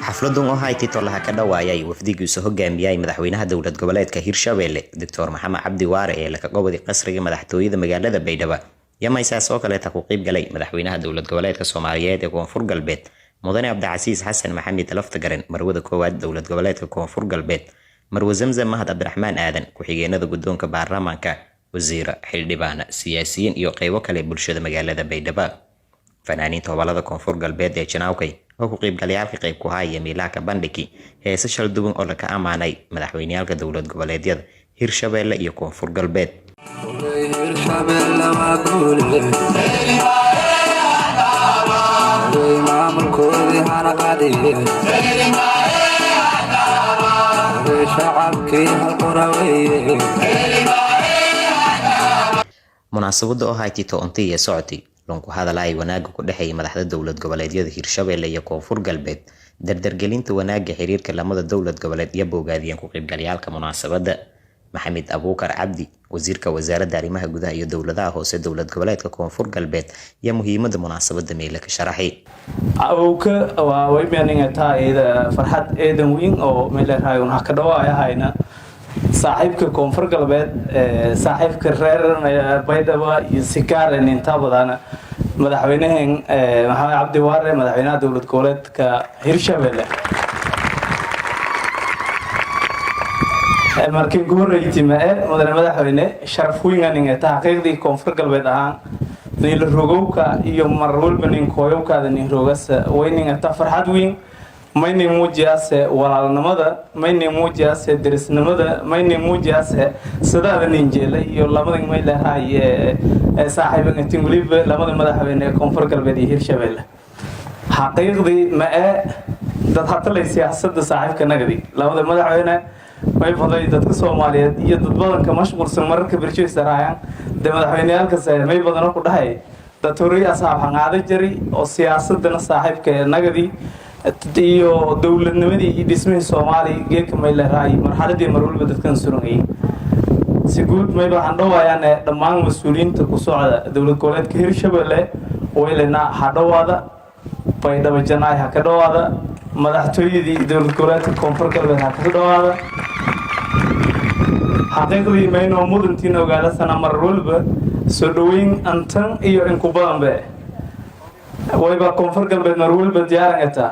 xafladun oo hay'adda tolaha ka dhawaayay wafdigiisa hogaamiyay madaxweynaha dowlad goboleedka Hirshabelle Dr. Maxamed Cabdi Waare ee la ka gobodi qasriga madaxtooyada magaalada Baydhabo yamaysaas oo kale ta ku qayb galay madaxweynaha dowlad goboleedka Soomaaliyeed ee Koonfur Galbeed mudane Cabdicasiis Xasan Maxamed Laftagaran marwada koowaad dowlad goboleedka Koonfur Galbeed marwo Zamzam Mahad Abdiraxmaan Aadan ku xigeenada gudoonka baarlamaanka wasiir xildhibaan siyaasiyiin iyo qaybo kale bulshada magaalada Baydhabo fanaaniinta gobolada Koonfur Galbeed ee Janaawkay oo ku qayb galayaalka qayb ku haya miilaaka bandhigi heesa shal duwan oo la ka amaanay madaxweynayaalka dowlad goboleedyada Hirshabelle iyo Koonfur Galbeed munaasabada oo hay'adda Onti iyo Socoti lonku hadalay wanaaga ku dhaxay madaxda dowlad goboleedyada Hirshabelle iyo Koonfur Galbeed dardargelinta wanaaga xiriirka lamada dowlad goboleed iyo bogaadiyeen ku qaybgalayaalka munaasabada Maxamed Abuukar Cabdi wasiirka wasaaradda arrimaha gudaha iyo dowladaha hoose dowlad goboleedka Koonfur Galbeed iyo muhiimada munaasabada meela ka sharaxay awka waa way beeninga taayada farxad eedan weyn oo meel raayun ha ka dhawaayahayna saaxiibka Koonfur Galbeed saaxiibka reer Baydhabo iyo Sikaaran inta badan madaxweynahan Maxamed Cabdi Waare madaxweynaha dowlad goboleedka Hirshabelle markii gooraytii madaxweyne sharaf weyn inay taxqiiqdii Koonfur Galbeed ahaan niil rogowka iyo marwalba nin kooyowkaada nin rogas weyninga ta farxad weyn mayni muujiyaase walaalnimada mayni muujiyaase derisnimada mayni muujiyaase sidaada nin jeelay iyo labadii may leeyahay saaxiibka tinguliba labada madaxweyne Koonfur Galbeed iyo Hirshabelle xaqiiqdii ma dad hatalay siyaasadda saaxiibka nagadi labada madaxweyne way faday dadka Soomaaliyeed iyo dad badan ka mashquulsan mararka birjaysa raayaan madaxweyneyaalka may badan ku dhahay dad horay asxaab hangaada jari oo siyaasadana saaxiibka nagadi iyo dowladnimadii iyo dhismihii Soomaaliya geedka may leeyahay marxaladii marwalba dadkan surangay si guud may waxaan dhawaayaan dhammaan mas'uuliyiinta ku socda dowlad goboleedka Hirshabelle weylena hadhawaada Baydhabo Janaay ha ka dhawaada madaxtooyadii dowlad goboleedka Koonfur Galbeed ha ka dhawaada xaqiiqdii mayno mudantiin ogaala sana marwalba soo dhaweyn antan iyo in ku badan wayba Koonfur Galbeed marwalba diyaarangata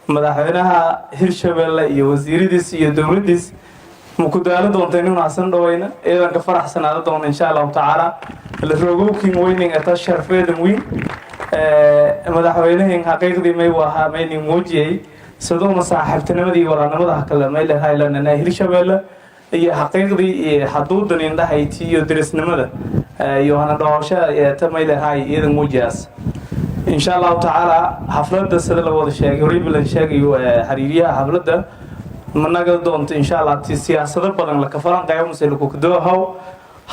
madaxweynaha Hirshabelle iyo wasiiradiis iyo dowladiis muku daala doonta inuu naasan dhawayna eedan ka faraxsanaado doon insha Allah taala la rogowkin weyninga ta sharfeedan weyn madaxweynahan xaqiiqdii may waxa mayni muujiyay sidoo saaxiibtinimadii walaalnimada kala may leeyahay lana Hirshabelle iyo xaqiiqdii xuduudan indhahayti iyo derisnimada iyo hana dhaawasha ta may leeyahay iyadan muujiyaas insha Allah taala xafladda sida la wada sheegay horeyba la sheegayo xiriiriyaha xafladda managa doonto insha Allah siyaasado badan la ka falanqeeyo mas'uul ku doohaw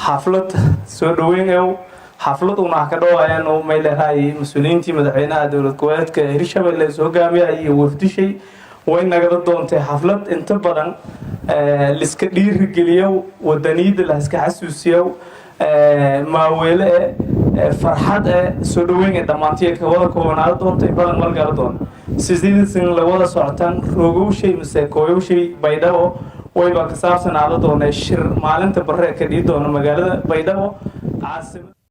xaflad soo dhaweeyo xaflad una ka dhawaayaan oo may leeyahay mas'uuliyiintii madaxweynaha dowlad goboleedka Hirshabelle soo gaamiyay iyo wafdishay way naga doontay xaflad inta badan liska dhiirigeliyo wadaniyada la iska xasuusiyo maaweele farxad soo dhaweyn dhamaantii ka wada koobanaad doontay badan malgaar doon sidii la wada socotaan rogowshay mise kooyowshay Baydhabo way ba ka saabsanaado doonay shir maalinta barre ka dhigi doona magaalada Baydhabo caasimada